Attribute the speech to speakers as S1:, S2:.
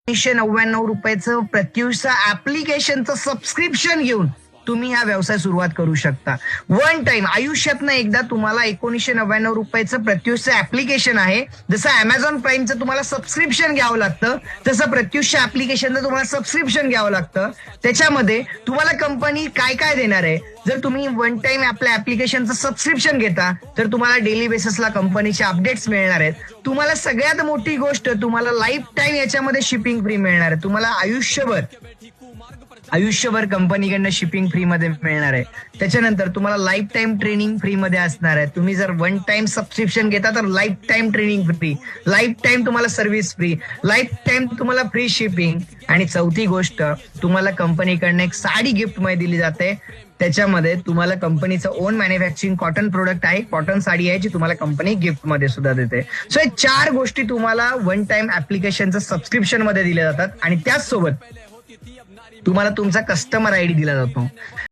S1: ₹99 प्रत्युषचं ऍप्लिकेशनचं subscription घेऊन तुम्ही हा व्यवसाय सुरुवात करू शकता. वन टाइम आयुष्यातनं एकदा तुम्हाला ₹1999 प्रत्युषचं ऍप्लिकेशन आहे. जसं अमेझॉन प्राईमचं तुम्हाला सबस्क्रिप्शन घ्यावं लागतं, तसं प्रत्युषच्या ऍप्लिकेशनचं तुम्हाला सबस्क्रिप्शन घ्यावं लागतं. त्याच्यामध्ये तुम्हाला कंपनी काय काय देणार आहे, जर तुम्ही वन टाइम आपल्या ऍप्लिकेशनचं सबस्क्रिप्शन घेता तर तुम्हाला डेली बेसिसला कंपनीचे अपडेट्स मिळणार आहेत. तुम्हाला सगळ्यात मोठी गोष्ट, तुम्हाला लाईफ टाइम याच्यामध्ये शिपिंग फ्री मिळणार आहे. तुम्हाला आयुष्यभर कंपनीकडनं शिपिंग फ्री मध्ये मिळणार आहे. त्याच्यानंतर तुम्हाला लाईफ टाइम ट्रेनिंग फ्री मध्ये असणार आहे. तुम्ही जर वन टाइम सबस्क्रिप्शन घेता तर life time training free, life time तुम्हाला सर्व्हिस फ्री, लाईफ टाइम तुम्हाला फ्री शिपिंग. आणि चौथी गोष्ट, तुम्हाला कंपनीकडनं एक साडी गिफ्ट मध्ये दिली जाते. त्याच्यामध्ये तुम्हाला कंपनीचं ओन मॅन्युफॅक्चरिंग कॉटन प्रोडक्ट आहे, कॉटन साडी आहे जी तुम्हाला कंपनी गिफ्ट मध्ये सुद्धा देते. सो हे 4 गोष्टी तुम्हाला वन टाइम ऍप्लिकेशनचं सबस्क्रिप्शन मध्ये दिल्या जातात आणि त्याचसोबत तुम्हाला तुमचा कस्टमर आयडी दिला जातो.